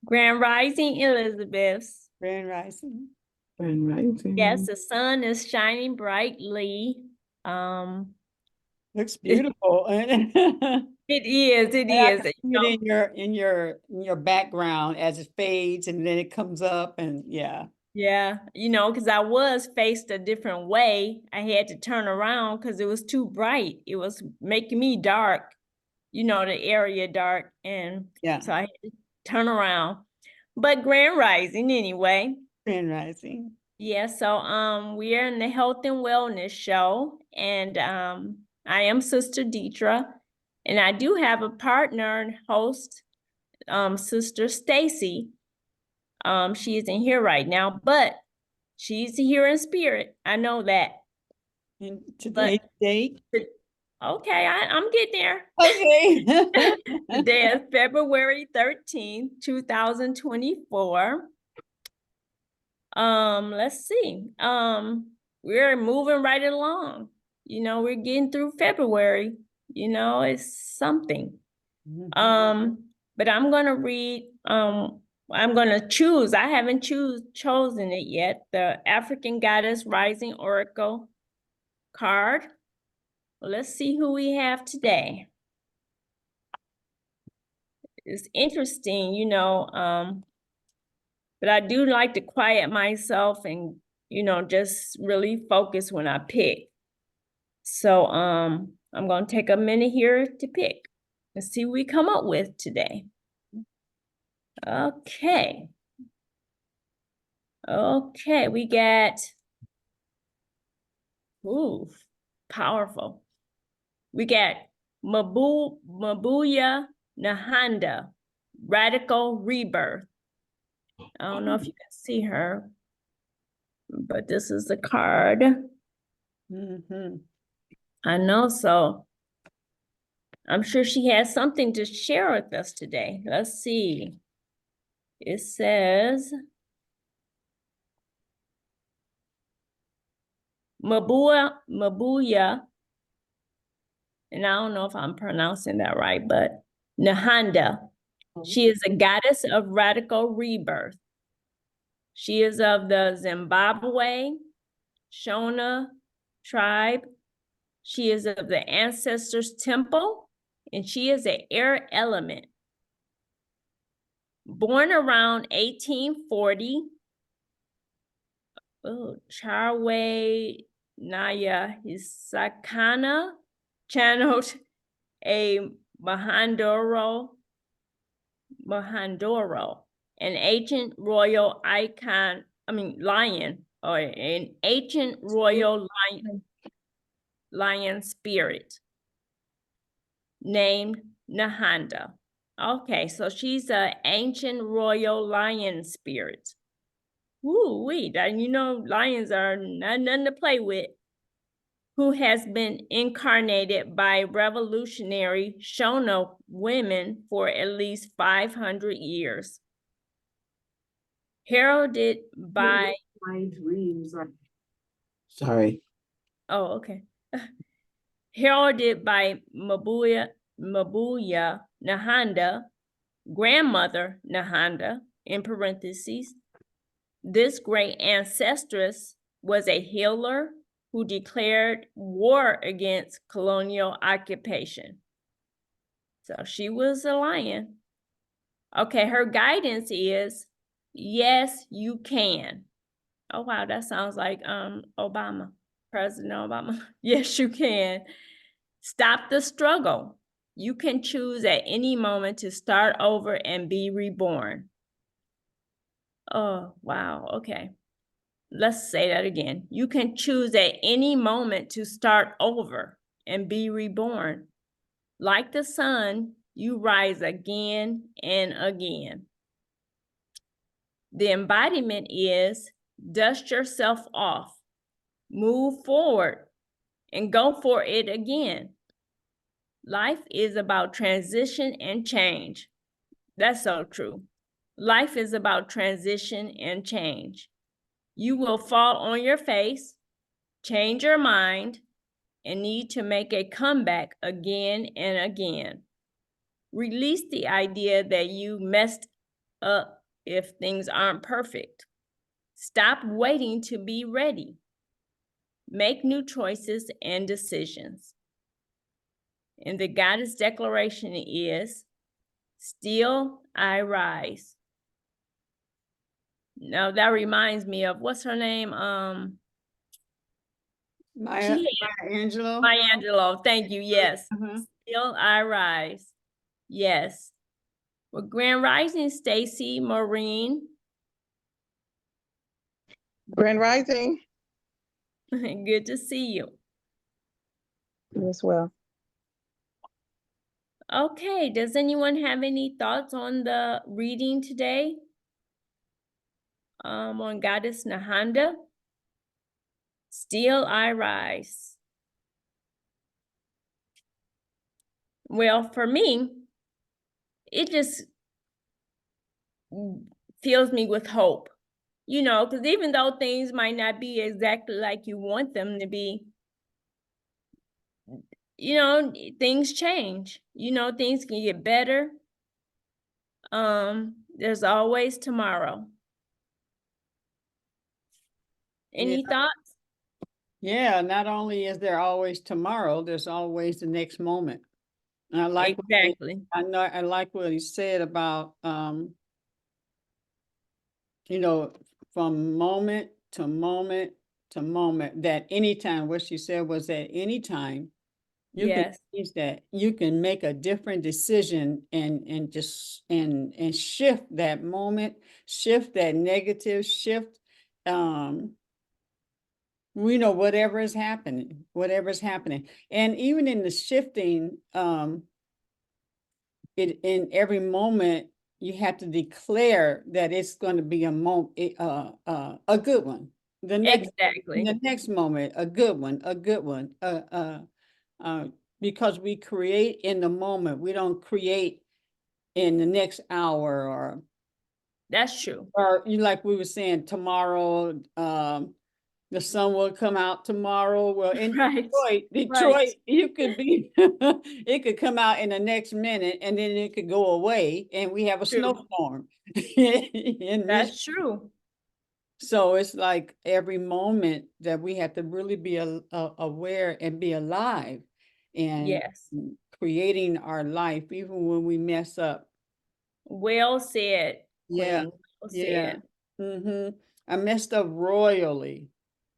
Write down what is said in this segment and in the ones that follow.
Grand Rising, Elizabeth. Grand Rising. Grand Rising. Yes, the sun is shining brightly. Looks beautiful. It is. And I can see it in your background as it fades and then it comes up and yeah. Yeah, because I was faced a different way. I had to turn around because it was too bright. It was making me dark, the area dark. And Yeah. so I had to turn around. But Grand Rising anyway. Grand Rising. Yeah, so we are in the health and wellness show, and I am Sister Deitra, and I do have a partner and host, Sister Stacy. She isn't here right now, but she's here in spirit. I know that. And today's date? Okay, I'm getting there. Okay. Today is February 13th, 2024. Let's see. We're moving right along. We're getting through February. It's something. But I'm gonna read, I'm gonna choose, I haven't chosen it yet, the African Goddess Rising Oracle card. Let's see who we have today. It's interesting, but I do like to quiet myself and, just really focus when I pick. So I'm gonna take a minute here to pick. Let's see what we come up with today. Okay. Okay, we got, ooh, powerful. We got Mabuya Nahanda, Radical Rebirth. I don't know if you can see her, but this is the card. I know, so I'm sure she has something to share with us today. Let's see. It says, Mabuya, and I don't know if I'm pronouncing that right, but Nahanda. She is a goddess of radical rebirth. She is of the Zimbabwe Shona tribe. She is of the ancestors' temple, and she is an air element. Born around 1840, Charwe Naya Hisakana channeled a Mahandoro, an ancient royal lion, or an ancient royal lion spirit named Nahanda. Okay, so she's an ancient royal lion spirit. Woo-wee, lions are nothing to play with. Who has been incarnated by revolutionary Shona women for at least 500 years. Heralded by... Sorry. Oh, okay. Heralded by Mabuya Nahanda, grandmother Nahanda, in parentheses. This great ancestress was a healer who declared war against colonial occupation. So she was a lion. Okay, her guidance is, yes, you can. Oh, wow, that sounds like Obama, President Obama. Yes, you can. Stop the struggle. You can choose at any moment to start over and be reborn. Oh, wow, okay. Let's say that again. You can choose at any moment to start over and be reborn. Like the sun, you rise again and again. The embodiment is dust yourself off, move forward, and go for it again. Life is about transition and change. That's so true. Life is about transition and change. You will fall on your face, change your mind, and need to make a comeback again and again. Release the idea that you messed up if things aren't perfect. Stop waiting to be ready. Make new choices and decisions. And the goddess declaration is, still I rise. Now that reminds me of, what's her name? Maya, She Maya Angelou. Maya Angelou, thank you, yes. Uh-huh. Still I rise. Yes. Well, Grand Rising, Stacy, Maureen. Grand Rising. Good to see you. You as well. Okay, does anyone have any thoughts on the reading today? On Goddess Nahanda? Still I rise. Well, for me, it just fills me with hope. You know, because even though things might not be exactly like you want them to be, you know, things change. You know, things can get better. There's always tomorrow. Any thoughts? Yeah, not only is there always tomorrow, there's always the next moment. And I like Exactly. I like what he said about you know, from moment to moment to moment, that anytime, what she said was that anytime you can Yes, change that, you can make a different decision and just and shift that moment, shift that negative, shift we know whatever's happening. And even in the shifting, it in every moment you have to declare that it's going to be a good one. exactly. The next moment, a good one, because we create in the moment. We don't create in the next hour That's true. or you like we were saying tomorrow. The sun will come out tomorrow. Well, in Right. Detroit, you could be, it could come out in the next minute and then it could go away and we have a True. snowstorm. in That's true. So it's like every moment that we have to really be aware and be alive and Yes. creating our life, even when we mess up. Well said, Yeah, Queen. Well yeah. said. I messed up royally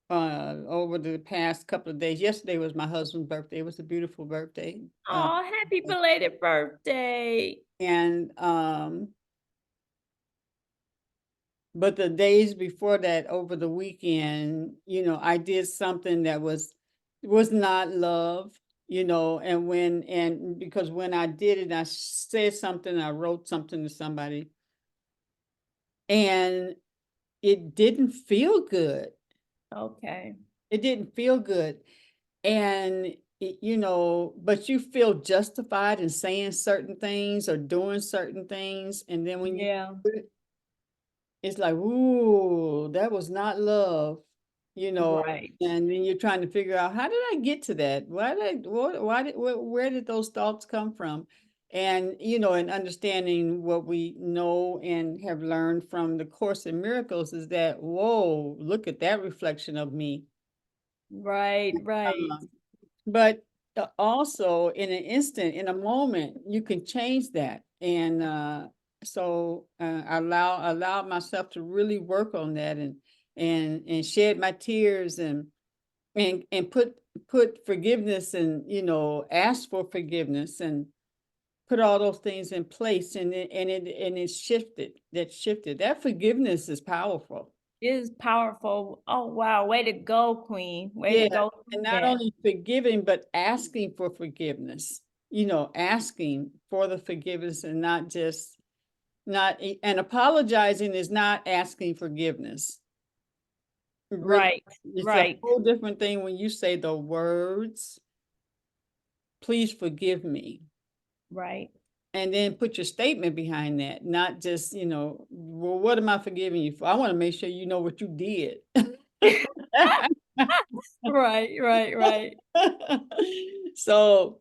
over the past couple of days. Yesterday was my husband's birthday. It was a beautiful birthday. Oh, happy belated birthday. And but the days before that, over the weekend, you know, I did something that was not love, you know, and because when I did it, I said something, I wrote something to somebody, and it didn't feel good. Okay. It didn't feel good. And you know, but you feel justified in saying certain things or doing certain things, and then when you Yeah. do it, it's like, ooh, that was not love, you know. Right. And then you're trying to figure out, how did I get to that? Where did those thoughts come from? And you know, and understanding what we know and have learned from the Course in Miracles is that, whoa, look at that reflection of me. Right. Right. But also in an instant, in a moment, you can change that. And so I allowed myself to really work on that and shed my tears and put forgiveness and, you know, ask for forgiveness and put all those things in place, and it shifted. That forgiveness is powerful. It is powerful. Oh, wow. Way to go, Queen. Way to Yeah, go. and not That. only forgiving, but asking for forgiveness, you know, asking for the forgiveness and not just and apologizing is not asking forgiveness. Really, Right. it's a Right. whole different thing when you say the words, please forgive me, Right. and then put your statement behind that, not just, you know, well, what am I forgiving you for? I want to make sure you know what you did. Right. Right. Right. So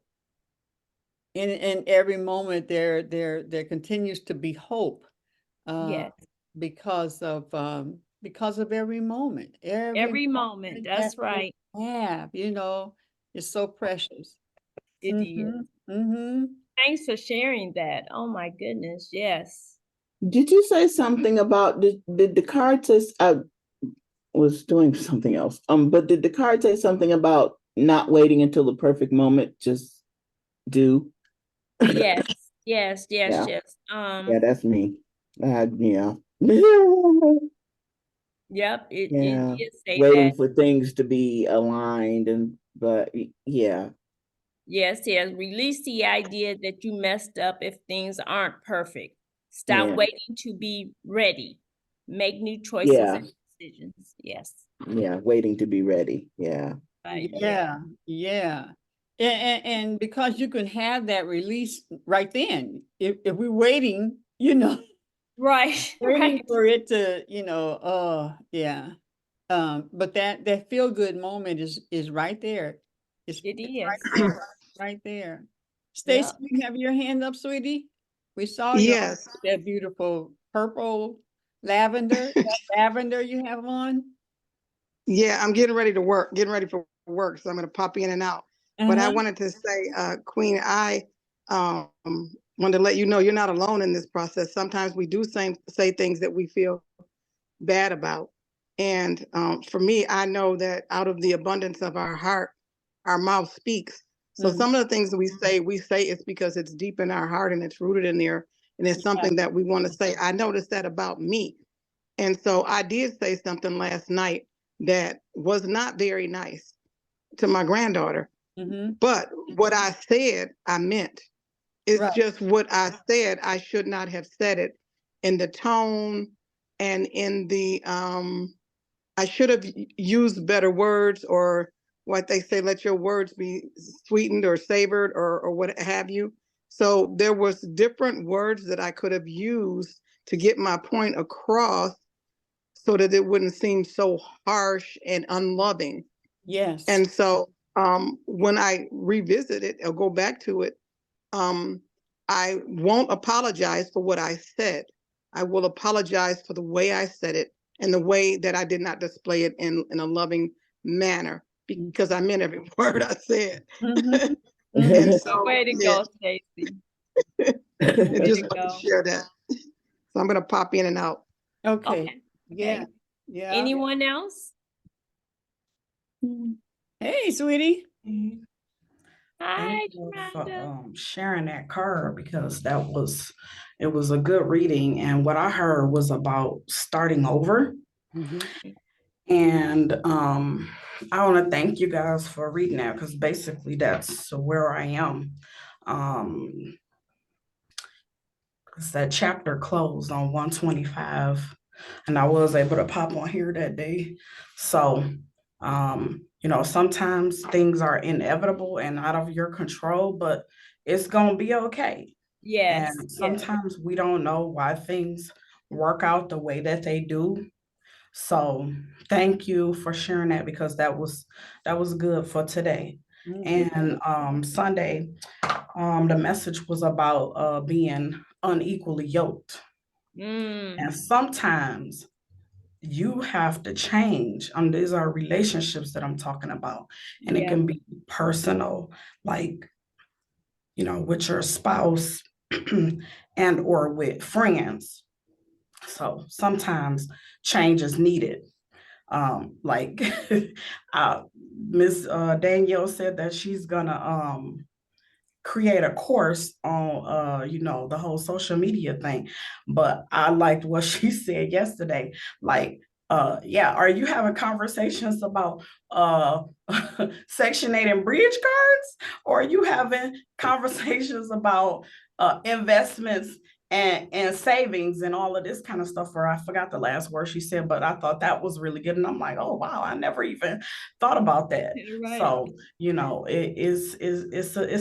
in every moment there continues to be hope. Yes. because of every moment, Every moment, that that's right. we have, is so precious. It is. Mm-hmm. Thanks for sharing that. Oh my goodness, yes. Did you say something about did the card say I was doing something else? But did the card say something about not waiting until the perfect moment, just do? Yes, yes, yes, Yeah. yes. Yeah, that's me. Yeah. Yep, it Yeah. did say Waiting that. for things to be aligned but yeah. Yes, yes. Release the idea that you messed up if things aren't perfect. Stop Yeah. waiting to be ready. Make new choices Yeah. and decisions. Yes. Yeah. Waiting to be ready. Yeah. Yeah, yeah. And because you can have that release right then, if we're waiting, Right, waiting right. for it to, yeah. But that feel good moment is right there. It It's is. right there, right there. Stacy, Yep. you have your hand up, sweetie? We saw you Yes. that beautiful purple lavender, that lavender you have on. Yeah, I'm getting ready for work, so I'm going to pop in and out. But I Uh-huh. wanted to say, Queen, I um, wanted to let you know you're not alone in this process. Sometimes we do say things that we feel bad about. And for me, I know that out of the abundance of our heart, our mouth speaks. So Mhm. some of the things that we say it's because it's deep in our heart and it's rooted in there. And it's something that we want to say. I noticed that about me. And so I did say something last night that was not very nice to my granddaughter. Mm-hmm. But what I said, I meant. It's Right. just what I said. I should not have said it in the tone and in the I should have used better words, or what they say, let your words be sweetened or savored or what have you. So there was different words that I could have used to get my point across so that it wouldn't seem so harsh and unloving. Yes. And so when I revisit it or go back to it, um, I won't apologize for what I said. I will apologize for the way I said it and the way that I did not display it in a loving manner, because I meant every word I said. Mm-hmm. And Mm-hmm. so, Way to yeah, go, Stacy. I Way just to want to go. share that. So I'm going to pop in and out. Okay. Okay. Yeah. Okay. Yeah. Anyone else? Hey, sweetie. Hi, Thank you for Rhonda. sharing that card, because it was a good reading, and what I heard was about starting over. Mm-hmm. And I want to thank you guys for reading that, because basically that's where I am. Because that chapter closed on 125, and I was able to pop on here that day. So sometimes things are inevitable and out of your control, but it's gonna be okay. Yes. And Yes. sometimes we don't know why things work out the way that they do. So thank you for sharing that, because that was good for today. Mm-hmm. And Sunday, the message was about being unequally yoked. Mm, And sometimes you have to change. These are relationships that I'm talking about. And it yeah. can be personal, like, with your spouse and or with friends. So sometimes change is needed. Like Miss Danielle said that she's gonna create a course on the whole social media thing. But I liked what she said yesterday, like, yeah, are you having conversations about Section 8 and bridge cards, or are you having conversations about investments and savings and all of this kind of stuff? Or I forgot the last word she said, but I thought that was really good, and I'm like, oh wow, I never even thought about that. Right. So it's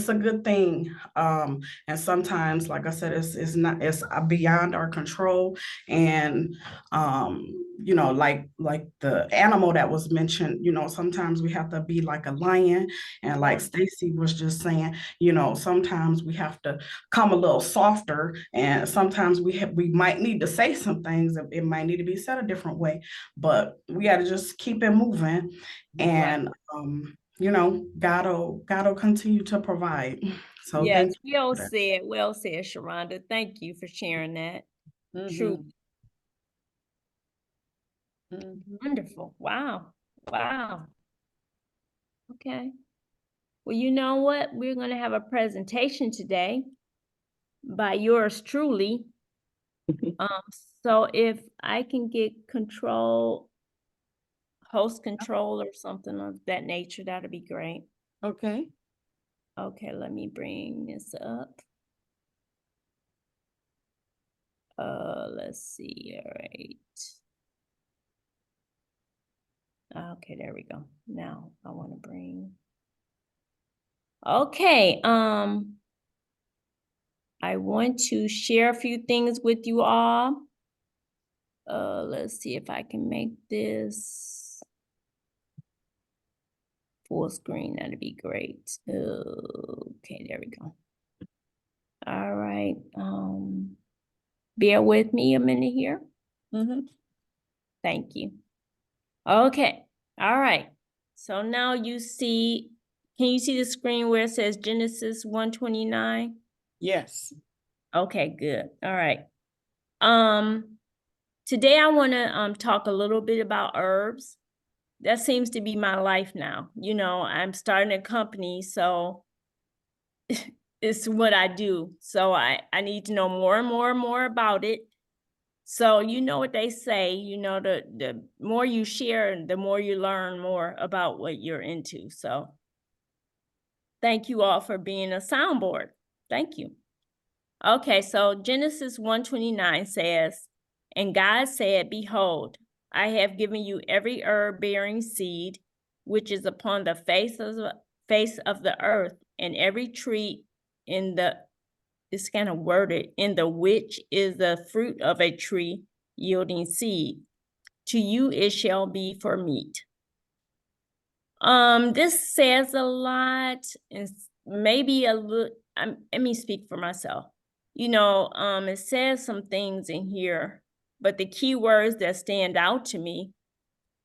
a good thing. And sometimes, like I said, it's beyond our control. And like the animal that was mentioned, sometimes we have to be like a lion. And like Stacy was just saying, sometimes we have to come a little softer and And sometimes we might need to say some things. It might need to be said a different way, but we got to just keep it moving. And God will continue to provide. So Yes, thank you for that. well said, Sharonda. Thank you for sharing that. True. Wonderful. Wow. Wow. Okay. Well, you know what? We're going to have a presentation today by yours truly. So if I can get host control or something of that nature, that'd be great. Okay. Okay, let me bring this up. Let's see. All right. Okay, there we go. Now I want to bring. Okay, I want to share a few things with you all. Let's see if I can make this full screen. That'd be great. Okay, there we go. All right. Bear with me a minute here. Thank you. Okay. All right. So now can you see the screen where it says Genesis 1:29? Yes. Okay, good. All right. Today I want to talk a little bit about herbs. That seems to be my life now. I'm starting a company, so it's what I do. So I need to know more and more and more about it. So you know what they say, the more you share, the more you learn more about what you're into. So thank you all for being a soundboard. Thank you. Okay, so Genesis 1:29 says, "And God said, Behold, I have given you every herb bearing seed, which is upon the face of the earth, and every tree it's kind of worded, in the which is the fruit of a tree yielding seed. To you it shall be for meat." This says a lot, and maybe a little. Let me speak for myself. It says some things in here, but the key words that stand out to me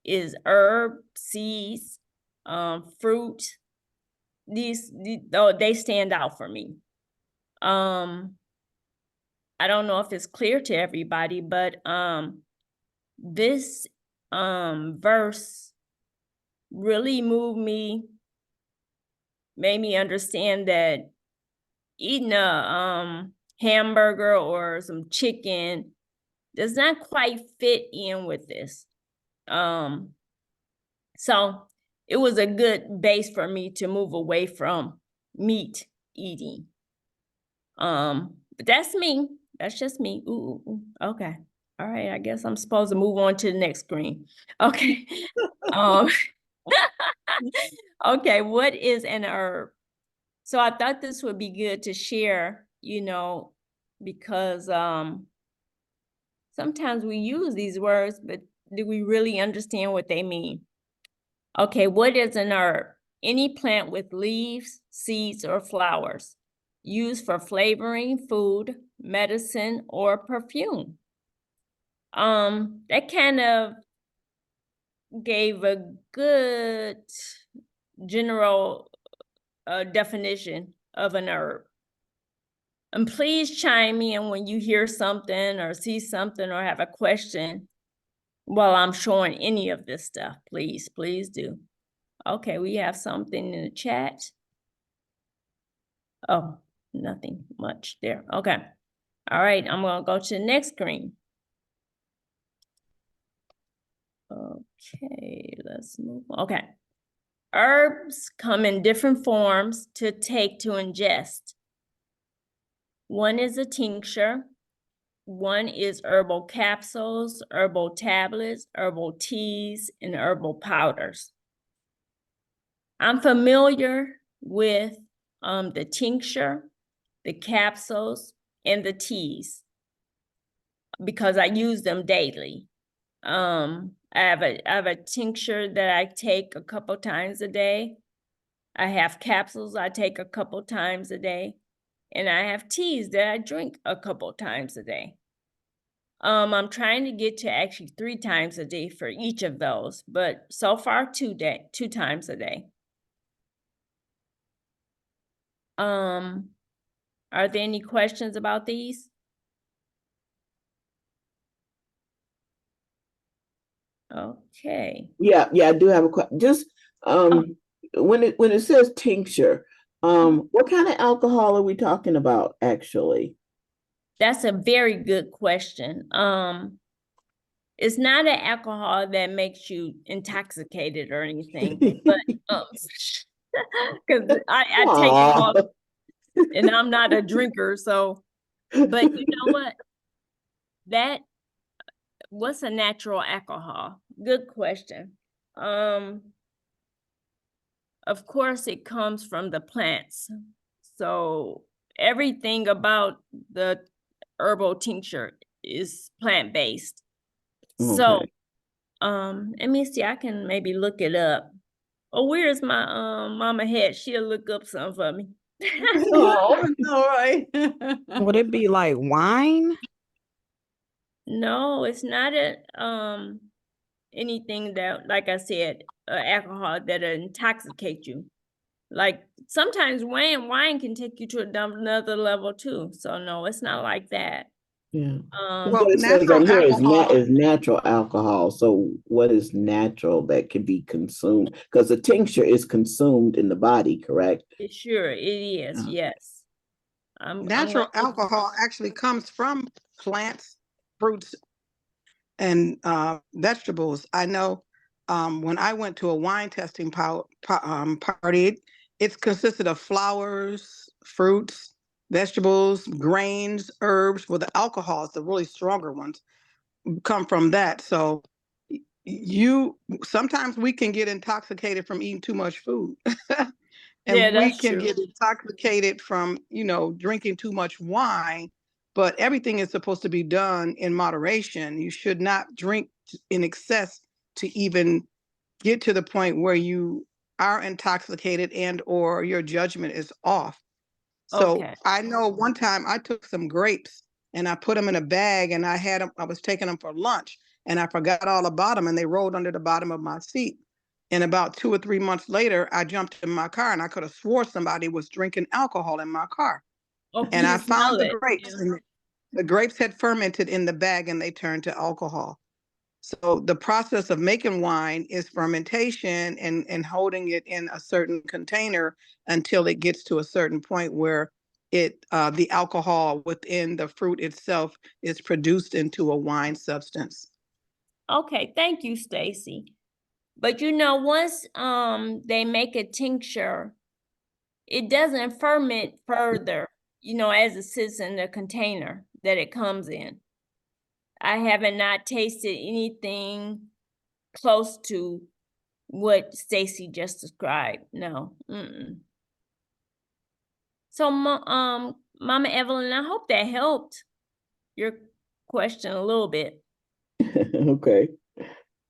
is herb, seeds, fruit. These they stand out for me. I don't know if it's clear to everybody, but this verse really made me understand that eating a hamburger or some chicken does not quite fit in with this. So it was a good base for me to move away from meat eating. But that's me. That's just me. Ooh. Okay. All right. I guess I'm supposed to move on to the next screen. Okay. Okay. What is an herb? So I thought this would be good to share, because sometimes we use these words, but do we really understand what they mean? Okay, what is an herb? Any plant with leaves, seeds, or flowers used for flavoring food, medicine, or perfume. That kind of gave a good general definition of an herb. And please chime in when you hear something or see something or have a question while I'm showing any of this stuff. Please do. Okay, we have something in the chat. Oh, nothing much there. Okay. All right, I'm going to go to the next screen. Okay, let's move on. Okay. Herbs come in different forms to ingest. One is a tincture. One is herbal capsules, herbal tablets, herbal teas, and herbal powders. I'm familiar with the tincture, the capsules, and the teas because I use them daily. I have a tincture that I take a couple times a day. I have capsules I take a couple times a day. and I have teas that I drink a couple times a day. I'm trying to get to actually 3 times a day for each of those, but so far 2 times a day. Are there any questions about these? Okay. Yeah, I do have a question. Just when it says tincture, what kind of alcohol are we talking about actually? That's a very good question. It's not an alcohol that makes you intoxicated or anything, but because I take it Aw. off and I'm not a drinker, so but you know what? What's a natural alcohol? Good question. Of course it comes from the plants. So everything about the herbal tincture is plant-based. So, Okay. let me see, I can maybe look it up. Oh, where's my mama head? She'll look up something for me. Oh. All right. Would it be like wine? No, it's not a anything that, like I said, alcohol that intoxicate you. Like sometimes wine can take you to another level too. So no, it's not like that. Yeah. Well, What it says natural on here is alcohol, is natural alcohol. So what is natural that can be consumed? Because the tincture is consumed in the body, correct? Sure, it is. Yeah. Yes. I'm natural gonna look- alcohol actually comes from plants, fruits, and vegetables. I know when I went to a wine tasting party, it's consisted of flowers, fruits, vegetables, grains, herbs. Well, the alcohols, the really stronger ones, come from that. So you sometimes we can get intoxicated from eating too much food. Yeah, And we that's can true. get intoxicated from, drinking too much wine, but everything is supposed to be done in moderation. You should not drink in excess to even get to the point where you are intoxicated and or your judgment is off. So Okay. I know one time I took some grapes and I put them in a bag and I was taking them for lunch and I forgot all about them and they rolled under the bottom of my seat. And about 2 or 3 months later, I jumped in my car and I could have swore somebody was drinking alcohol in my car. Oh, And you I smell found the it. grapes Yeah. and the grapes had fermented in the bag and they turned to alcohol. So the process of making wine is fermentation and holding it in a certain container until it gets to a certain point where the alcohol within the fruit itself is produced into a wine substance. Okay, thank you, Stacy. But once they make a tincture, it doesn't ferment further, as it sits in the container that it comes in. I haven't not tasted anything close to what Stacy just described. No. So, Mama Evelyn, I hope that helped your question a little bit. Okay.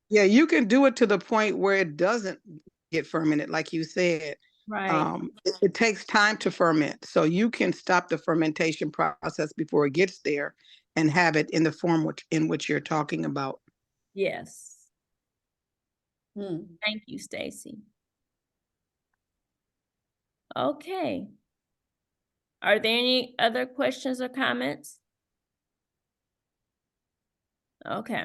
Yeah, you can do it to the point where it doesn't get fermented, like you said. Right. It takes time to ferment, so you can stop the fermentation process before it gets there and have it in the form in which you're talking about. Yes. Thank you, Stacy. Okay. Are there any other questions or comments? Okay.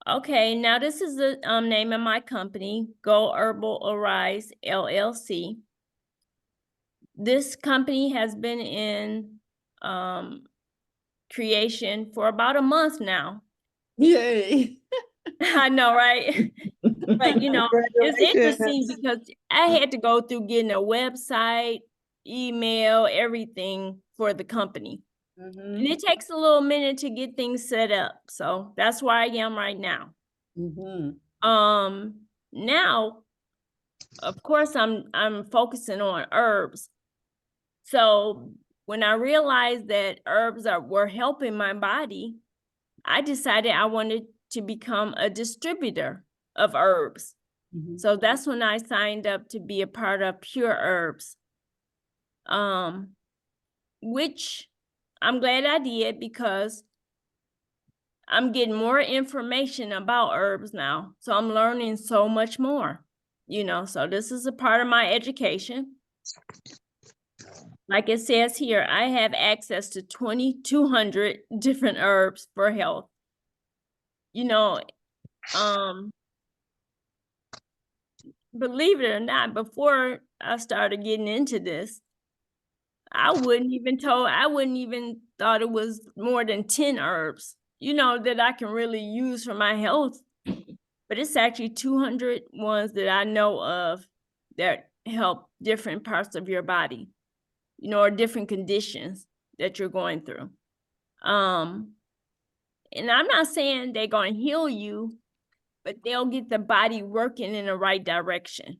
Okay, now this is the name of my company, Go Herbal Arise LLC. This company has been in creation for about a month now. Yay. I know, right? But it's interesting Congratulations. because I had to go through getting a website, email, everything for the company. And it takes a little minute to get things set up. So that's where I am right now. Now, of course, I'm focusing on herbs. So when I realized that herbs were helping my body, I decided I wanted to become a distributor of herbs. So that's when I signed up to be a part of Pure Herbs. which I'm glad I did because I'm getting more information about herbs now. So I'm learning so much more, so this is a part of my education. Like it says here, I have access to 2,200 different herbs for health. Believe it or not, before I started getting into this, I wouldn't even thought it was more than 10 herbs, that I can really use for my health. But it's actually 200 ones that I know of that help different parts of your body, or different conditions that you're going through. And I'm not saying they're going to heal you, but they'll get the body working in the right direction.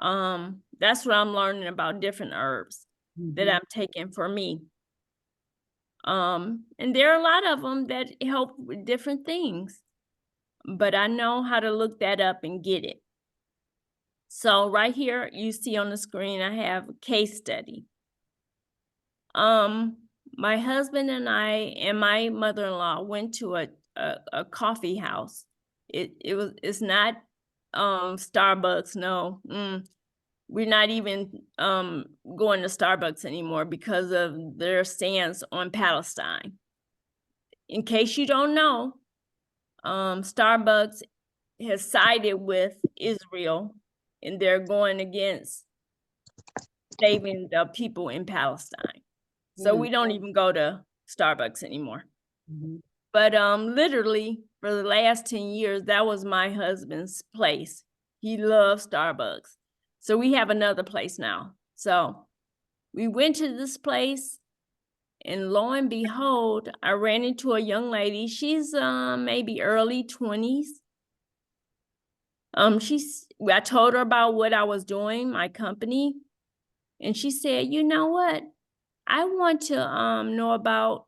That's what I'm learning about different herbs that I'm taking for me. And there are a lot of them that help with different things, but I know how to look that up and get it. So right here, you see on the screen, I have a case study. My husband and I and my mother-in-law went to a coffee house. It's not Starbucks, no. We're not even going to Starbucks anymore because of their stance on Palestine. In case you don't know, Starbucks has sided with Israel, and they're going against saving the people in Palestine. So we don't even go to Starbucks anymore. But literally for the last 10 years, that was my husband's place. He loves Starbucks. So we have another place now. So we went to this place, and lo and behold, I ran into a young lady. She's maybe early 20s. I told her about what I was doing, my company, and she said, "You know what? I want to know about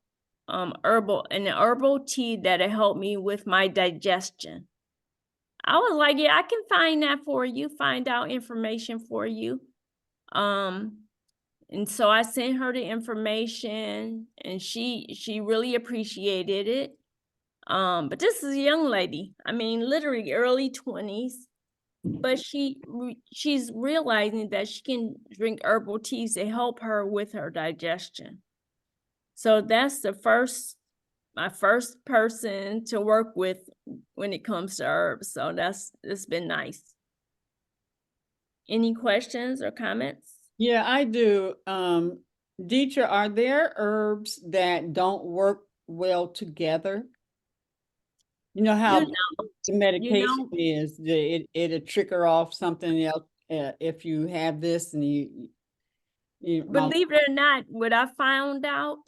herbal tea that'll help me with my digestion." I was like, "Yeah, I can find that for you, find out information for you." And so I sent her the information, and she really appreciated it. But this is a young lady. I mean, literally early 20s. But she's realizing that she can drink herbal teas to help her with her digestion. So that's my first person to work with when it comes to herbs. So it's been nice. Any questions or comments? Yeah, I do. Deitra, are there herbs that don't work well together? You know how the medication is, it'll trigger off something else if you have this and you Believe it or not, what I found out,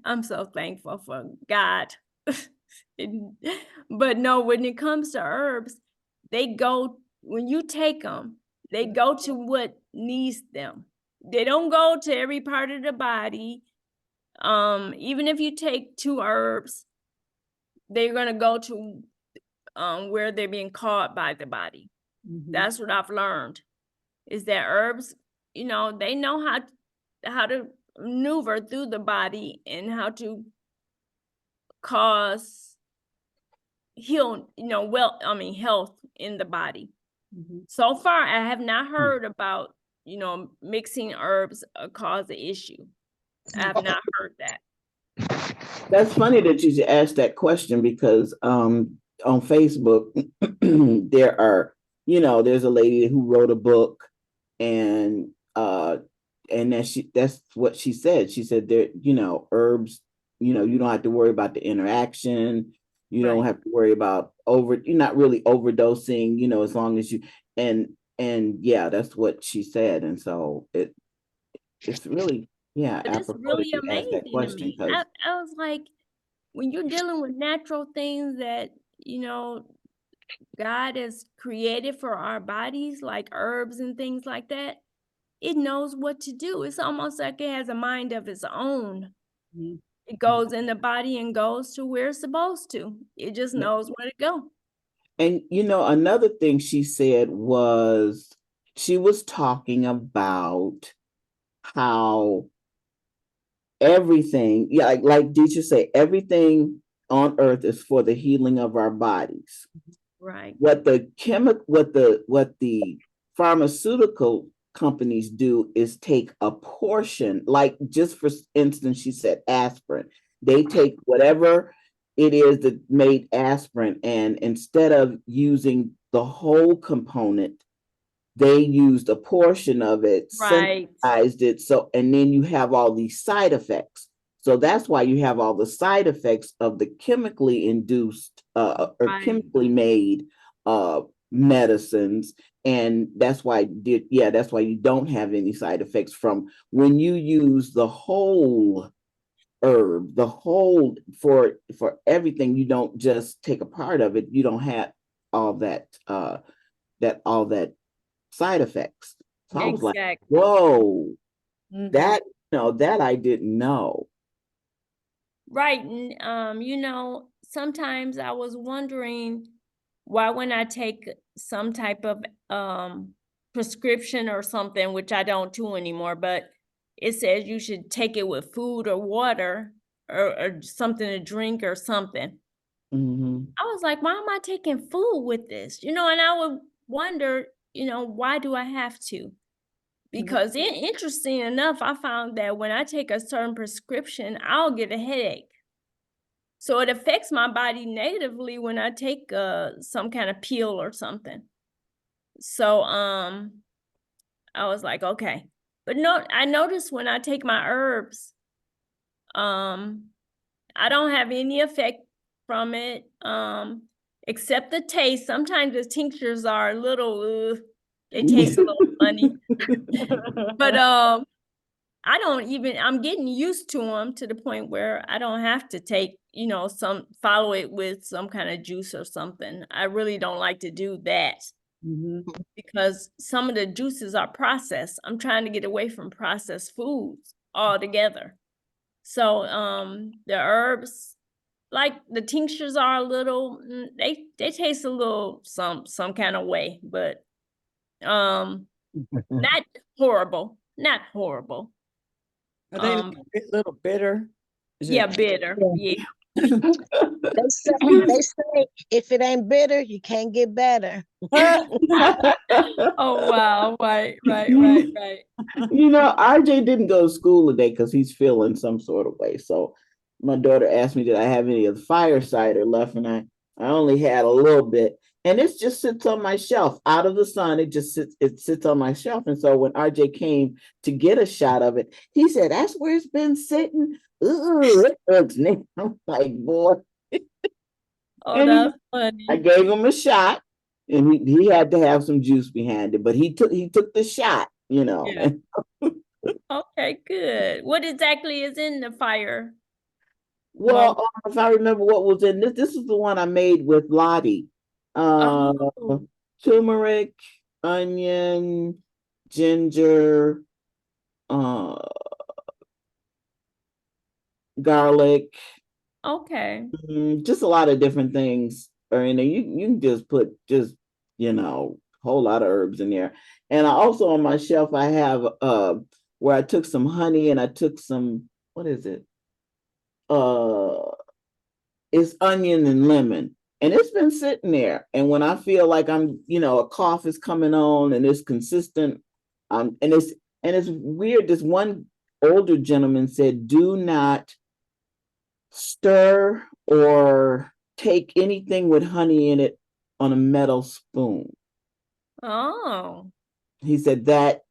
I'm so thankful for God. But no, when it comes to herbs, when you take them, they go to what needs them. They don't go to every part of the body. Even if you take 2 herbs, they're going to go to where they're being caught by the body. That's what I've learned, is that herbs, they know how to maneuver through the body and how to cause health in the body. So far, I have not heard about, mixing herbs cause an issue. I have not heard that. That's funny that you asked that question because on Facebook, there are, there's a lady who wrote a book, and that's what she said. She said there, herbs, you don't have to worry about the interaction. You don't have to worry about you're not really overdosing, as long as you, and yeah, that's what she said. And so it's really, yeah, But it's apropos really that you asked that amazing to question, me. because I was like, when you're dealing with natural things that, God has created for our bodies, like herbs and things like that, it knows what to do. It's almost like it has a mind of its own. It goes in the body and goes to where it's supposed to. It just knows where to go. And another thing she said was she was talking about how everything, yeah, like Deitra say, everything on earth is for the healing of our bodies. Right. What the pharmaceutical companies do is take a portion, like just for instance, she said aspirin. They take whatever it is that made aspirin, and instead of using the whole component, they used a portion of it, Right. synthesized it, so, and then you have all these side effects. So that's why you have all the side effects of the chemically induced or Right. chemically made medicines. And that's why that's why you don't have any side effects from when you use the whole herb, the whole for everything. You don't just take a part of it. You don't have all that all that side effects. So I was like, Exactly. whoa, Mhm. that that I didn't know. Right. And, you know, sometimes I was wondering why when I take some type of prescription or something, which I don't do anymore, but it says you should take it with food or water or something to drink or something. Mm-hmm. I was like, why am I taking food with this? You know, and I would wonder, you know, why do I have to? Because interesting enough, I found that when I take a certain prescription, I'll get a headache. So it affects my body negatively when I take some kind of pill or something. So I was like, okay. But no, I noticed when I take my herbs, I don't have any effect from it, except the taste. Sometimes the tinctures are a little, they taste a little funny. But I don't even, I'm getting used to them to the point where I don't have to take, you know, follow it with some kind of juice or something. I really don't like to do that because some of the juices are processed. I'm trying to get away from processed foods altogether. So the herbs, like the tinctures are a little, they taste a little some kind of way, but not horrible, not horrible. Are they Um, a little bitter? Is yeah, it? bitter. Yeah. They say if it ain't bitter, you can't get better. Oh wow! Right. RJ didn't go to school today because he's feeling some sort of way. So my daughter asked me, did I have any of the fire cider left? And I only had a little bit. And it just sits on my shelf out of the sun. It sits on my shelf. And so when RJ came to get a shot of it, he said, that's where it's been sitting. Ooh, it looks neat. I'm like, boy. Oh, And that's I funny. gave him a shot, and he had to have some juice behind it, but he took the shot, Yeah. Okay, good. What exactly is in the fire? Well, if I remember what was in this is the one I made with Lottie. Oh, Turmeric, onion, ginger, uh, garlic, okay. just a lot of different things are in there. You can just put whole lot of herbs in there. And I also on my shelf I have where I took some honey and I took some, what is it? It's onion and lemon. And it's been sitting there. And when I feel like I'm, a cough is coming on and it's consistent, and it's weird. This one older gentleman said, do not stir or take anything with honey in it on a metal spoon. Oh, He said that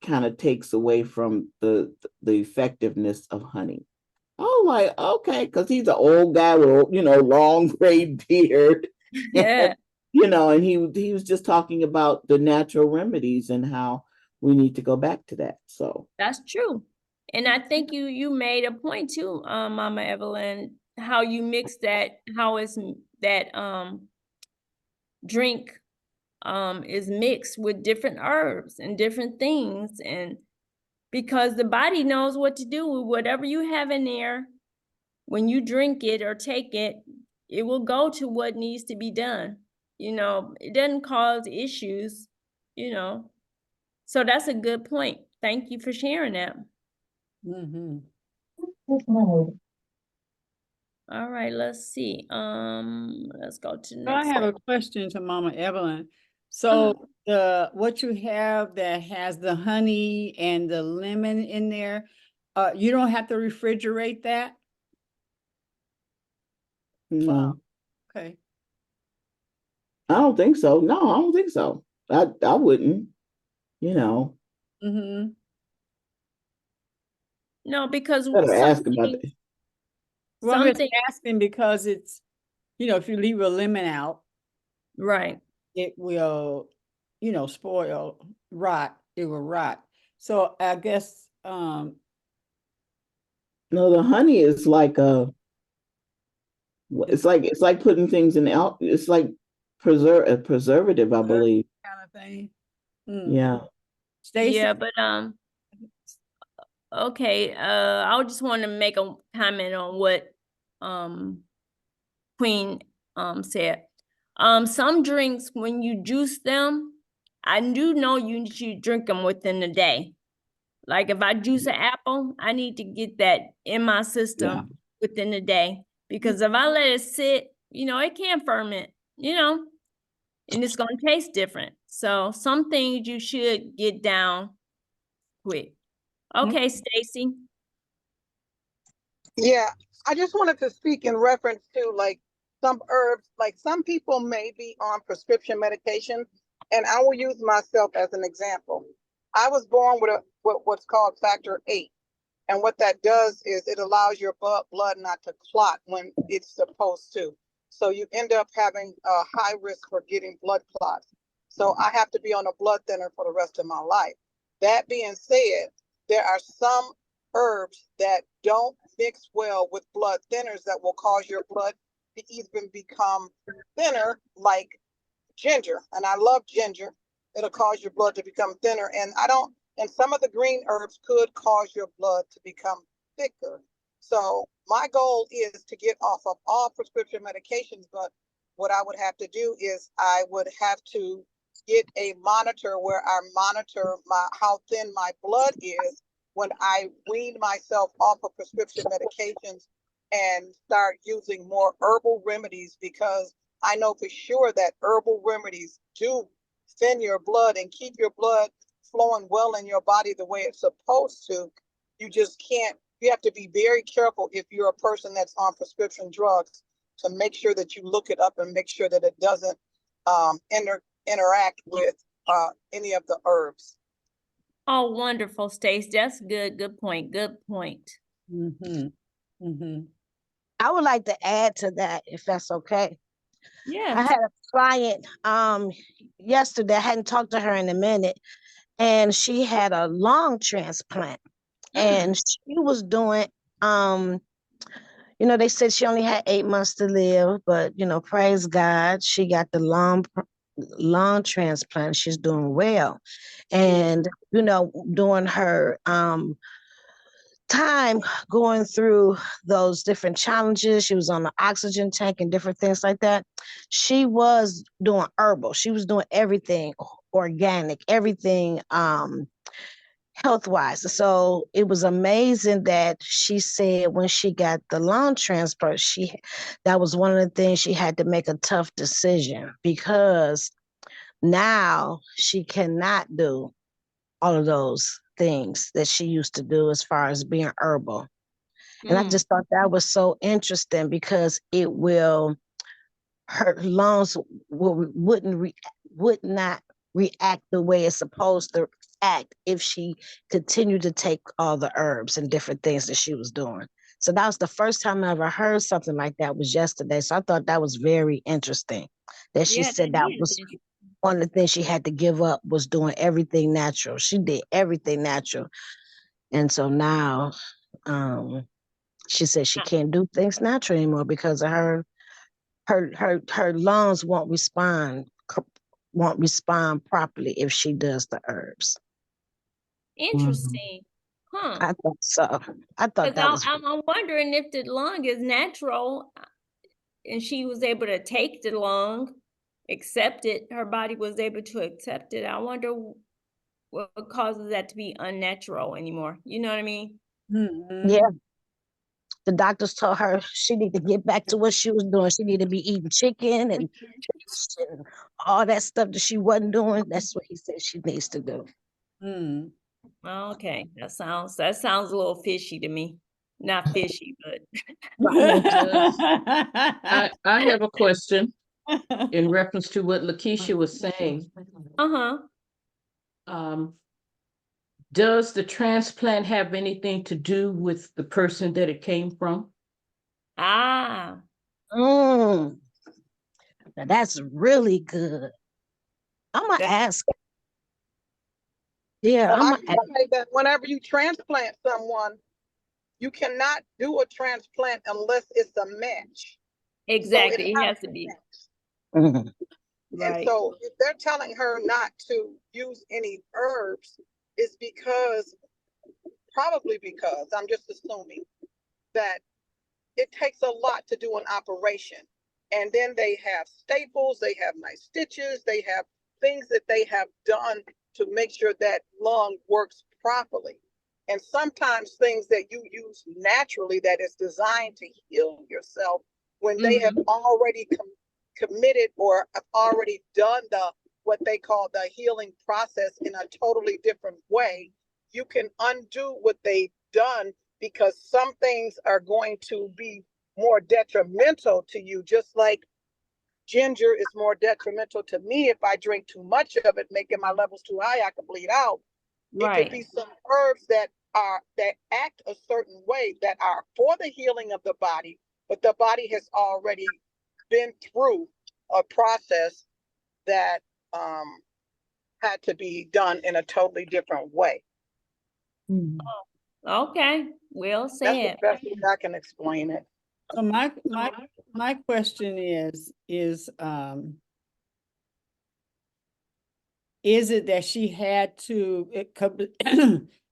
kind of takes away from the effectiveness of honey. Oh, like, okay, because he's an old guy with, long gray beard. yeah, And he was just talking about the natural remedies and how we need to go back to that. So that's true. And I think you made a point too, Mama Evelyn, how you mix that, how it's that drink is mixed with different herbs and different things, and because the body knows what to do with whatever you have in there. When you drink it or take it, it will go to what needs to be done. It doesn't cause issues, you know. So that's a good point. Thank you for sharing that. Mm-hmm. All right, let's see. Let's go to the So I next have a one. question to Mama Evelyn. Uh-huh. So what you have that has the honey and the lemon in there, you don't have to refrigerate that? No, Okay. I don't think so. No, I don't think so. I wouldn't, you know. Mm-hmm. No, because Better ask about something, it. Well, I'm just something, asking because it's, if you leave a lemon out, right. it will, spoil, rot. It will rot. So I guess, No, the honey is like it's like putting things in out. It's like a preservative, I believe. kind of thing. Mm. Yeah. Stacy? Yeah, but okay, I just want to make a comment on what Queen said. Some drinks, when you juice them, I do know you should drink them within the day. Like if I juice an apple, I need to get that in my system within the day. Because if I let it sit, it can ferment, and it's gonna taste different. So some things you should get down quick. Okay, Stacy. Yeah, I just wanted to speak in reference to like some herbs, like some people may be on prescription medication, and I will use myself as an example. I was born with what's called factor VIII, and what that does is it allows your blood not to clot when it's supposed to. So you end up having a high risk for getting blood clots. So I have to be on a blood thinner for the rest of my life. That being said, there are some herbs that don't mix well with blood thinners that will cause your blood to even become thinner, like ginger. And I love ginger. It'll cause your blood to become thinner. And some of the green herbs could cause your blood to become thicker. So my goal is to get off of all prescription medications, but what I would have to do is I would have to get a monitor where I monitor how thin my blood is when I wean myself off of prescription medications and start using more herbal remedies, because I know for sure that herbal remedies do thin your blood and keep your blood flowing well in your body the way it's supposed to. You just can't, you have to be very careful if you're a person that's on prescription drugs to make sure that you look it up and make sure that it doesn't interact with any of the herbs. Oh, wonderful, Stace. That's good. Good point. Good point. Mm-hmm. Mm-hmm. I would like to add to that, if that's okay. I Yes. had a client yesterday. I hadn't talked to her in a minute, and she had a lung transplant, and she was doing they said she only had 8 months to live, but praise God, she got the lung transplant. She's doing well. And during her time going through those different challenges, she was on the oxygen tank and different things like that. She was doing herbal. She was doing everything organic, everything health wise. So it was amazing that she said when she got the lung transplant, that was one of the things she had to make a tough decision, because now she cannot do all of those things that she used to do as far as being herbal. And I just thought that was so interesting, because her lungs would not react the way it's supposed to act if she continued to take all the herbs and different things that she was doing. So that was the first time I ever heard something like that, was yesterday. So I thought that was very interesting that she said that was one of the things she had to give up, was doing everything natural. She did everything natural. And so now she said she can't do things natural anymore because of her lungs won't respond properly if she does the herbs. Interesting. Huh. I thought so. I thought that was. I'm wondering if the lung is natural and she was able to take the lung, accept it, her body was able to accept it. I wonder what causes that to be unnatural anymore. You know what I mean? Mm-hmm. Yeah. The doctors told her she need to get back to what she was doing. She need to be eating chicken and fish and all that stuff that she wasn't doing. That's what he said she needs to do. Mm. Okay, that sounds a little fishy to me. Not fishy, but I have a question in reference to what Lakeisha was saying. uh-huh. Does the transplant have anything to do with the person that it came from? Ah, Mm. Now that's really good. I'm gonna That- ask. Yeah, Well, I'm I gonna can say that whenever you transplant someone, you cannot do a transplant unless it's a match. So it exactly. It has has to to be match. Mhm. And right. so if they're telling her not to use any herbs, it's probably because, I'm just assuming, that it takes a lot to do an operation. And then they have staples, they have nice stitches, they have things that they have done to make sure that lung works properly. And sometimes things that you use naturally that is designed to heal yourself, when they have already committed or have already done what they call the healing process in a totally different way, you can undo what they've done, because some things are going to be more detrimental to you, just like ginger is more detrimental to me. If I drink too much of it, making my levels too high, I could bleed out. It could be Right. some herbs that act a certain way that are for the healing of the body, but the body has already been through a process that had to be done in a totally different way. Okay. Well That's said. the best way I can explain it. So my question is it that she had to,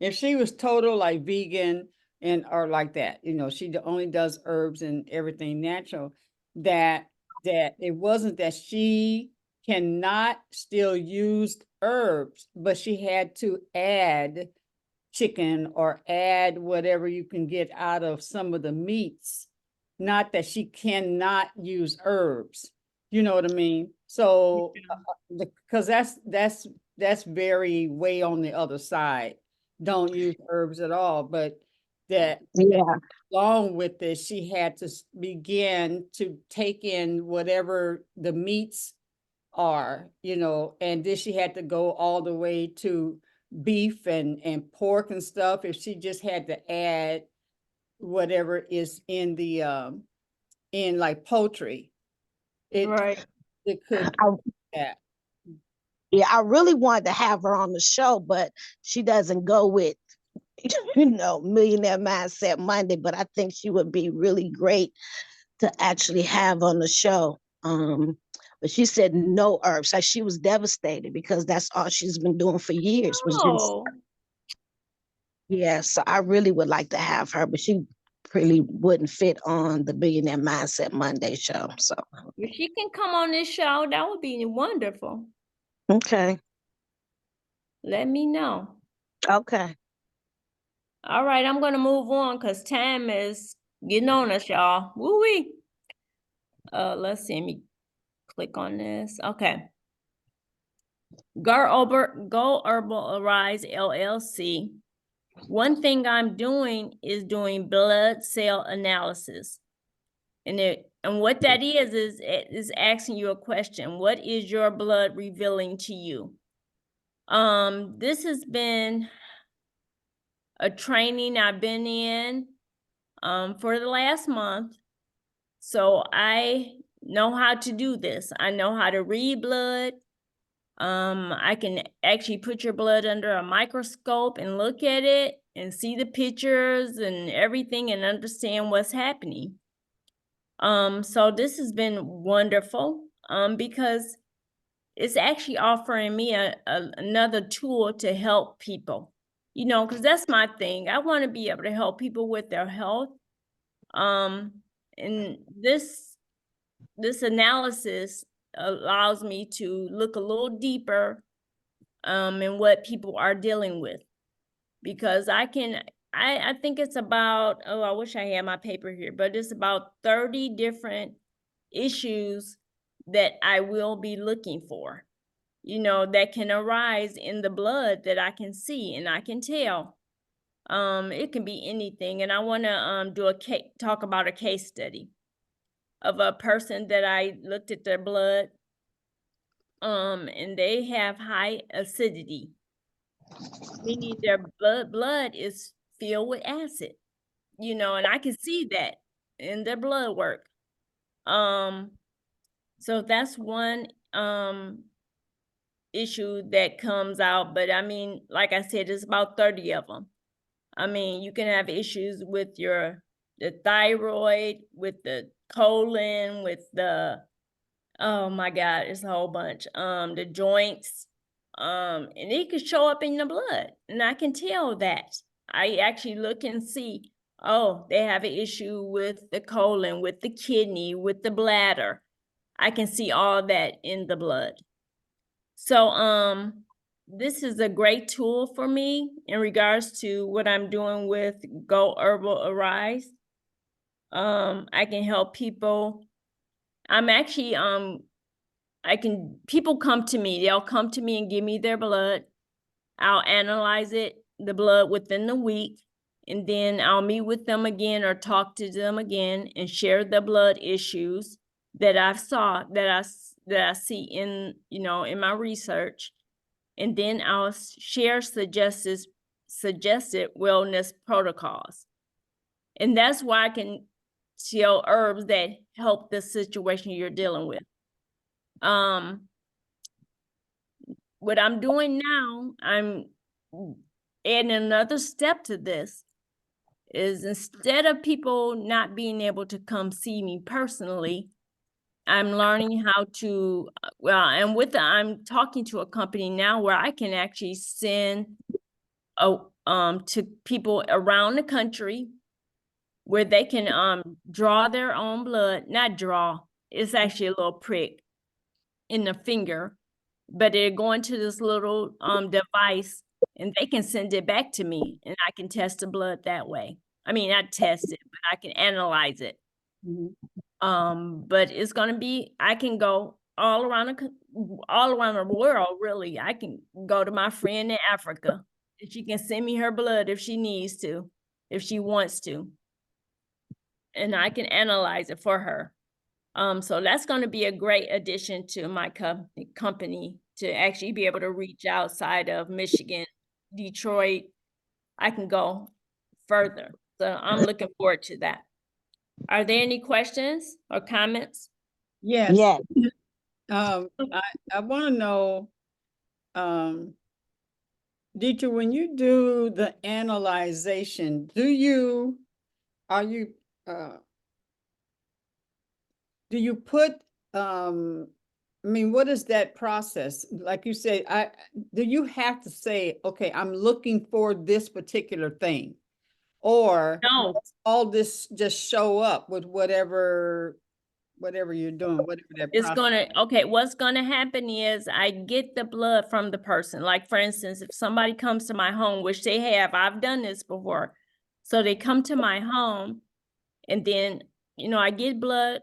if she was total like vegan and or like that, she only does herbs and everything natural, that it wasn't that she cannot still use herbs, but she had to add chicken or add whatever you can get out of some of the meats, not that she cannot use herbs. You know what I mean? So because that's very way on the other side. Don't use herbs at all, but that Yeah. along with this, she had to begin to take in whatever the meats are, and then she had to go all the way to beef and pork and stuff. If she just had to add whatever is in the in like poultry, it Right. could I, that. yeah, I really wanted to have her on the show, but she doesn't go with, Millionaire Mindset Monday, but I think she would be really great to actually have on the show. But she said no herbs. Like, she was devastated because that's all she's been doing for years was just, Oh, yeah. So I really would like to have her, but she really wouldn't fit on the Billionaire Mindset Monday show. So, if she can come on this show, that would be wonderful. okay. Let me know. Okay. All right, I'm gonna move on because time is getting on us, y'all. Woo-wee. Let's see, let me click on this. Okay. Go Herbal Arise LLC. One thing I'm doing is doing blood cell analysis. And what that is asking you a question. What is your blood revealing to you? This has been a training I've been in for the last month. So I know how to do this. I know how to read blood. I can actually put your blood under a microscope and look at it and see the pictures and everything and understand what's happening. So this has been wonderful because it's actually offering me another tool to help people, because that's my thing. I want to be able to help people with their health. And this analysis allows me to look a little deeper in what people are dealing with, because I can I think it's about, oh, I wish I had my paper here, but it's about 30 different issues that I will be looking for, that can arise in the blood that I can see and I can tell. It can be anything. And I want to talk about a case study of a person that I looked at their blood, and they have high acidity, meaning their blood is filled with acid, and I can see that in their blood work. So that's one issue that comes out, but I mean, like I said, it's about 30 of them. I mean, you can have issues with the thyroid, with the colon, with oh my God, it's a whole bunch. The joints, and it could show up in the blood, and I can tell that. I actually look and see, oh, they have an issue with the colon, with the kidney, with the bladder. I can see all that in the blood. So, this is a great tool for me in regards to what I'm doing with Go Herbal Arise. I can help people. I'm actually, people come to me, they'll come to me and give me their blood. I'll analyze the blood within the week, and then I'll meet with them again or talk to them again and share the blood issues that I see in, in my research. And then I'll share suggested wellness protocols. And that's why I can tell herbs that help the situation you're dealing with. What I'm doing now, I'm adding another step to this, is instead of people not being able to come see me personally, I'm learning how to, I'm talking to a company now where I can actually send to people around the country where they can draw their own blood. Not draw, it's actually a little prick in the finger, but they're going to this little device, and they can send it back to me, and I can test the blood that way. I mean, not test it, but I can analyze it. But it's gonna be, I can go all around the world, really. I can go to my friend in Africa, and she can send me her blood if she needs to, if she wants to, and I can analyze it for her. So that's going to be a great addition to my company, to actually be able to reach outside of Michigan, Detroit. I can go further. So I'm looking forward to that. Are there any questions or comments? Yes. Yeah. I want to know, Deitra, when you do the analyzation, do you put, I mean, what is that process? Like you say, do you have to say, okay, I'm looking for this particular thing? Or No. all this just show up with whatever you're doing, whatever that process. Okay, what's gonna happen is I get the blood from the person. Like, for instance, if somebody comes to my home, which they have, I've done this before. So they come to my home, and then, I get blood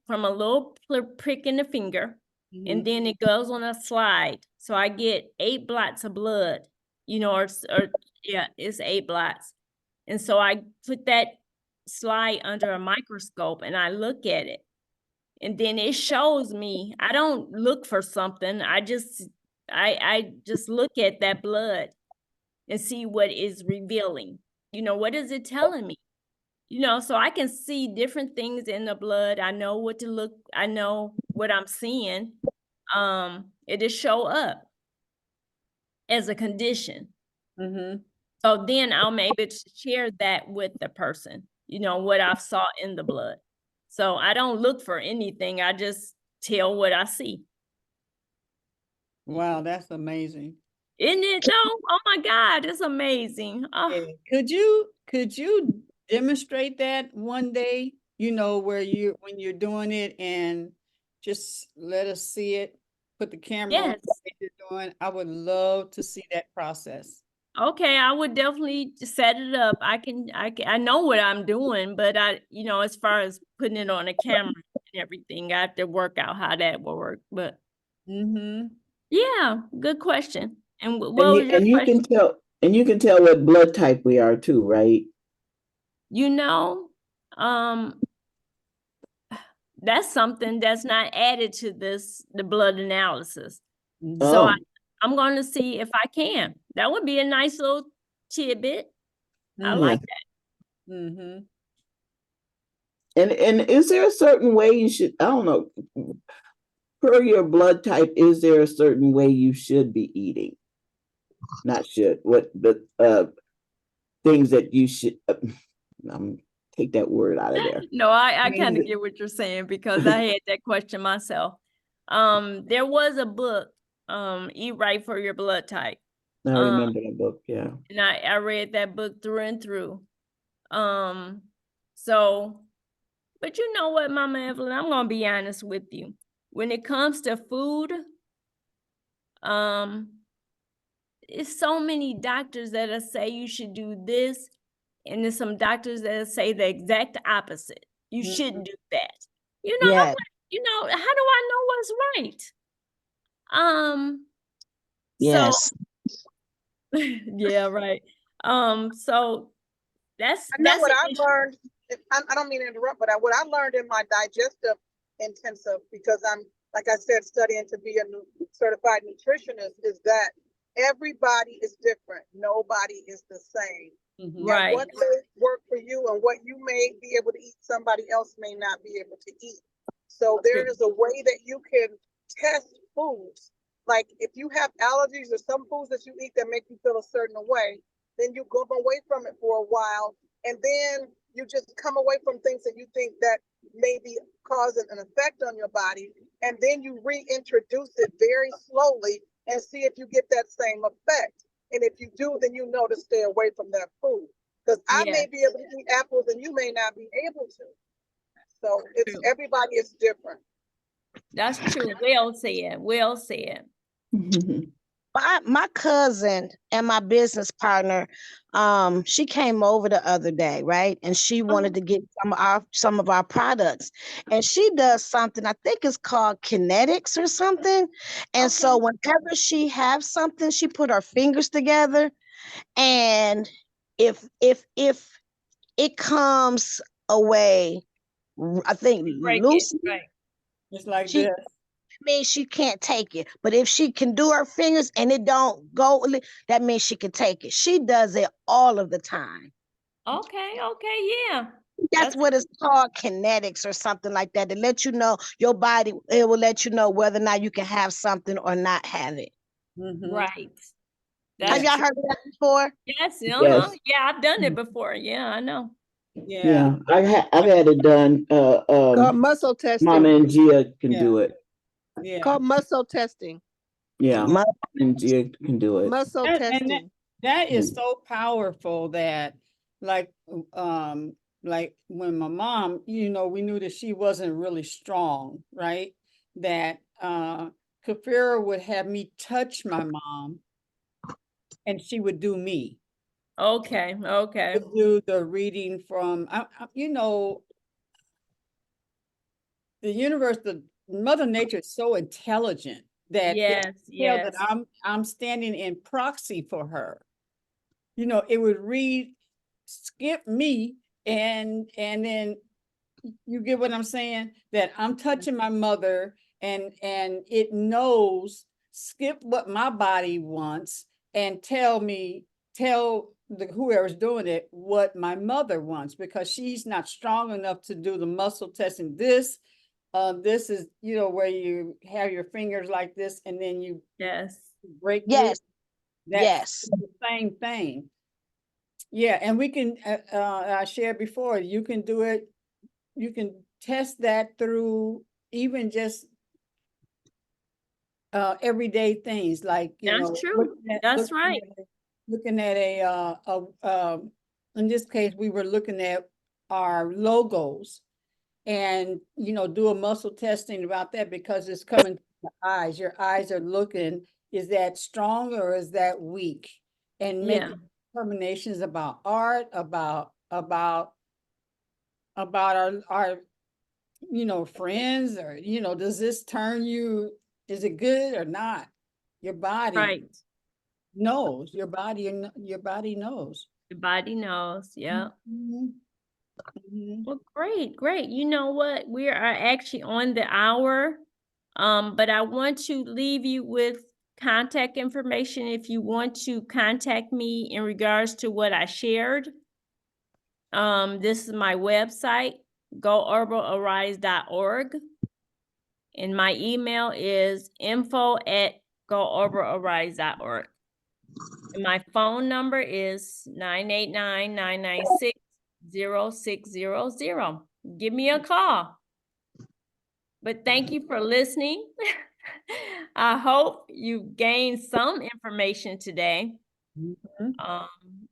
from a little prick in the finger, and then it goes on a slide. So I get 8 blots of blood, it's 8 blots. And so I put that slide under a microscope and I look at it. And then it shows me, I don't look for something. I just look at that blood and see what is revealing. What is it telling me? So I can see different things in the blood. I know what to look, I know what I'm seeing. It'll show up as a condition. So then I'll maybe share that with the person, what I saw in the blood. So I don't look for anything. I just tell what I see. Wow, that's amazing. Isn't it though? Oh my God, it's amazing. Yeah. Could you demonstrate that one day, where when you're doing it, and just let us see it, put the camera on Yes. what you're doing? I would love to see that process. Okay, I would definitely set it up. I know what I'm doing, but as far as putting it on a camera and everything, I have to work out how that will work. But Mm-hmm. yeah, good question. And what And was your you question? can tell what blood type we are too, right? You know, um, that's something that's not added to the blood analysis. So Oh, I'm going to see if I can. That would be a nice little tidbit. I Mhm. like yeah. that. Mm-hmm. And is there a certain way you should, I don't know, per your blood type, is there a certain way you should be eating? Not should, what the things that you should, take that word out of there. No, I Things kind of that- get what you're saying because I had that question myself. There was a book, Eat Right for Your Blood Type. I Um, remember that book, yeah. and I read that book through and through. So, but you know what, Mama Evelyn, I'm gonna be honest with you. When it comes to food, it's so many doctors that'll say you should do this, and there's some doctors that'll say the exact opposite. You Mhm. shouldn't do that. I'm Yeah. like, how do I know what's right? So Yes. yeah, right. So that's I know what an I issue. learned. I don't mean to interrupt, but what I learned in my digestive intensive, because I'm, like I said, studying to be a certified nutritionist, is that everybody is different. Nobody is the same. Mhm. And Right. what may work for you and what you may be able to eat, somebody else may not be able to eat. So there True. is a way that you can test foods. Like if you have allergies or some foods that you eat that make you feel a certain way, then you go away from it for a while, and then you just come away from things that you think that may be causing an effect on your body, and then you reintroduce it very slowly and see if you get that same effect. And if you do, then you know to stay away from that food. Because I Yeah, may be able to eat apples and you may not be able to. So it's true. everybody is different. That's true. Well said. Well said. My cousin and my business partner, she came over the other day, right? And she wanted to get some of our products. And she does something, I think it's called kinetics or something. And so whenever she has something, she put her fingers together. And if it comes away, I think Break it. loose, Right. Just like she this. means she can't take it. But if she can do her fingers and it don't go, that means she can take it. She does it all of the time. Okay, yeah. That's what it's called, kinetics or something like that, to let you know your body, it will let you know whether or not you can have something or not have it. Mhm. right. Have That's y'all true. heard of that before? Yes, Yes. Yeah, I've done it before. Yeah, I know. Yeah. Yeah, I've had it done. Called muscle Mama testing. and Gia can Yeah. do it. It's Yeah. called muscle testing. Yeah, My- and Gia can do it. Muscle And that, testing. that is so powerful that like like when my mom, we knew that she wasn't really strong, right? That Kafira would have me touch my mom and she would do me. Okay. Would do the reading from the universe, the Mother Nature is so intelligent that it Yes, can tell that yes. I'm standing in proxy for her. It would skip me, and then you get what I'm saying? That I'm touching my mother, and it knows, skip what my body wants and tell whoever's doing it what my mother wants, because she's not strong enough to do the muscle testing. This is, where you have your fingers like this and then you Yes. break through. yes, That's yes. the same thing. Yeah, and we can, I shared before, you can do it, you can test that through even just everyday things like, That's true. That's right. looking at in this case, we were looking at our logos and, do a muscle testing about that, because it's coming to the eyes. Your eyes are looking, is that strong or is that weak? and Yeah. making determinations about art, about our friends, or does this turn you, is it good or not? Your body Right. knows, your body knows. The body knows. Yeah. Mhm. Mhm. Well, great, great. You know what? We are actually on the hour. But I want to leave you with contact information if you want to contact me in regards to what I shared. This is my website, goherbalarise.org. And my email is info@goherbalarise.org. And my phone number is 989-996-0600. Give me a call. But thank you for listening. I hope you gained some information today. Mhm.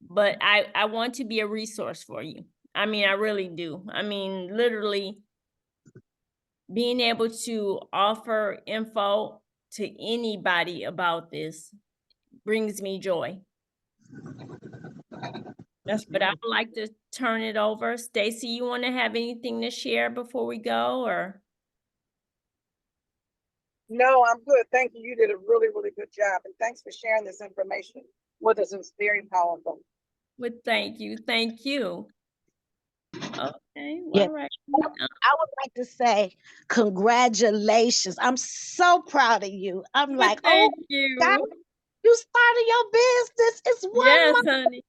But I want to be a resource for you. I mean, I really do. I mean, literally being able to offer info to anybody about this brings me joy. That's But I beautiful. would like to turn it over. Stacy, you want to have anything to share before we go, or? No, I'm good. Thank you. You did a really, really good job. And thanks for sharing this information with us. It's very powerful. Well, thank you. Thank you. Okay, well, Yeah. all right. I would like to say congratulations. I'm so proud of you. I'm Well, like, oh thank God, you. you started your business. It's 1 Yes, month. honey.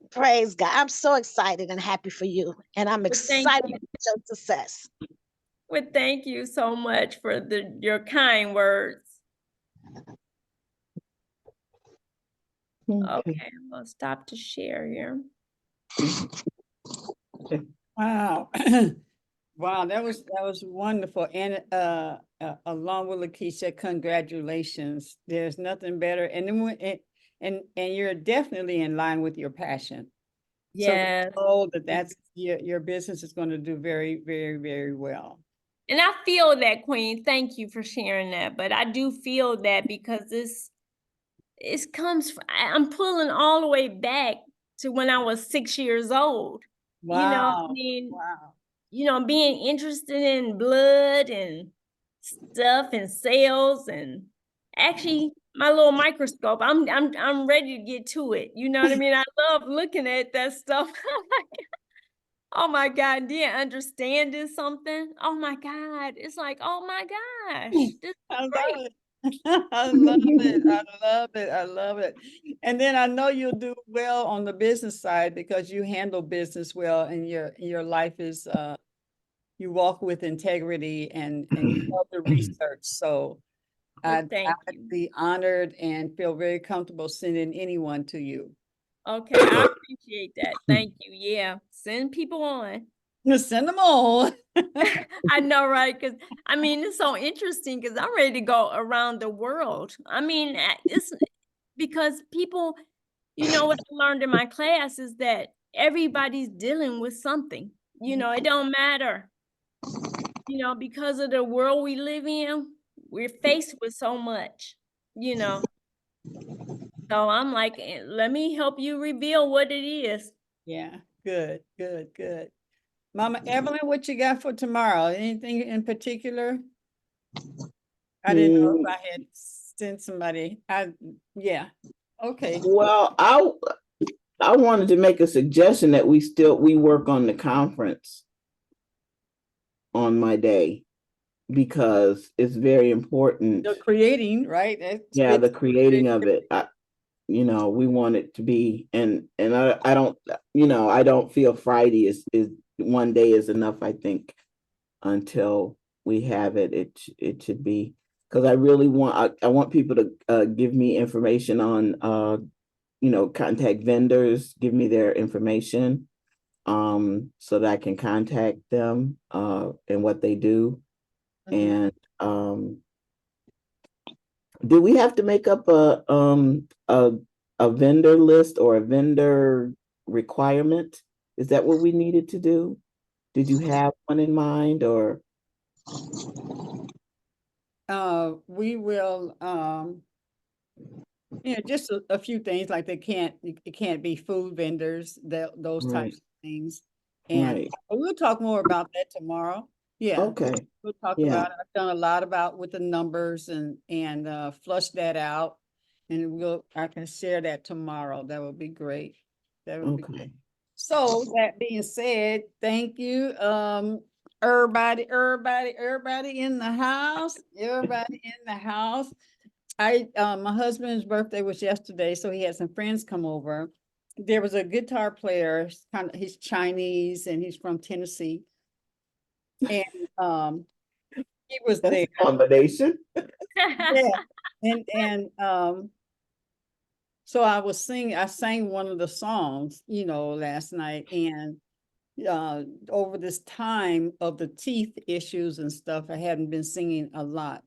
Praise God. I'm so excited and happy for you. And I'm Well, thank excited you. about your success. Well, thank you so much for your kind words. Okay, I'm gonna stop to share here. Wow. Wow, that was wonderful. And along with Lakeisha, congratulations. There's nothing better. And then and you're definitely in line with your passion. So Yes. know that that's your business is going to do very, very, very well. And I feel that, Queen. Thank you for sharing that. But I do feel that because it comes from, I'm pulling all the way back to when I was 6 years old. You know, I Wow. mean, Wow. you know, being interested in blood and stuff and cells and actually my little microscope, I'm ready to get to it. You know what I mean? I love looking at that stuff. Oh my God, didn't understand this something. Oh my God. It's like, oh my gosh, this is I love great. it. I love it. I love it. I love it. And then I know you'll do well on the business side because you handle business well, and your life is you walk with integrity and you love the research. So Well, thank I'd you. be honored and feel very comfortable sending anyone to you. Okay, I appreciate that. Thank you. Yeah, send people on. Send them all. I know, right? Because I mean, it's so interesting because I'm ready to go around the world. I mean, it's because people, you know, what I learned in my class is that everybody's dealing with something. You know, it don't matter. You know, because of the world we live in, we're faced with so much, you know. So I'm like, let me help you reveal what it is. Yeah, good, good, good. Mama Evelyn, what you got for tomorrow? Anything in particular? I didn't know if I had sent somebody. Yeah. Okay. Well, I wanted to make a suggestion that we work on the conference on my day, because it's very important. You're creating, right? Yeah, the creating of it. We want it to be, and I don't, I don't feel Friday is one day is enough. I think until we have it, it should be, because I really want, I want people to give me information on, contact vendors, give me their information, so that I can contact them, and what they do. Mhm. And do we have to make up a vendor list or a vendor requirement? Is that what we needed to do? Did you have one in mind, or? We will, you know, just a few things like it can't be food vendors, those Right. types of things. And Right. we'll talk more about that tomorrow. Yeah. Okay. We'll talk Yeah. about it. I've done a lot about with the numbers and flush that out. And I can share that tomorrow. That would be great. That would be great. Okay. So that being said, thank you. Everybody in the house. Everybody in the house. My husband's birthday was yesterday, so he had some friends come over. There was a guitar player, he's Chinese and he's from Tennessee. And he was That's there. a combination. Yeah. And so I sang one of the songs, you know, last night, and over this time of the teeth issues and stuff, I hadn't been singing a lot.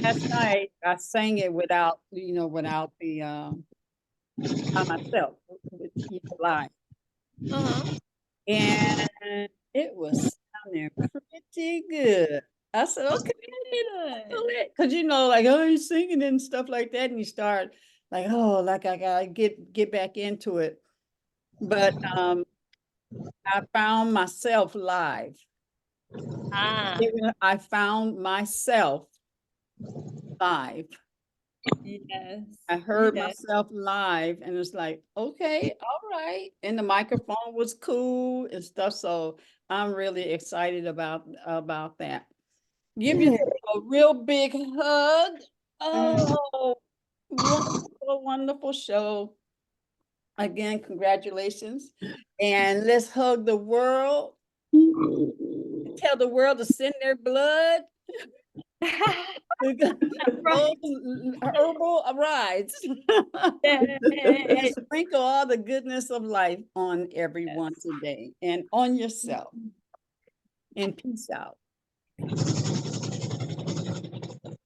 Last night I sang it without the by myself live. And it was sounding pretty good. I said, okay, because like, oh, you're singing and stuff like that, and you start like, oh, like I gotta get back into it. But I found myself live. I found myself live. Yes. I heard Yes. myself live, and it's like, okay, all right. And the microphone was cool and stuff. So I'm really excited about that. Give you a real big hug. Oh, wonderful, wonderful show. Again, congratulations. And let's hug the world. Tell the world to send their blood. Herbal rides. And sprinkle all the goodness of life on everyone today and on yourself. And peace out.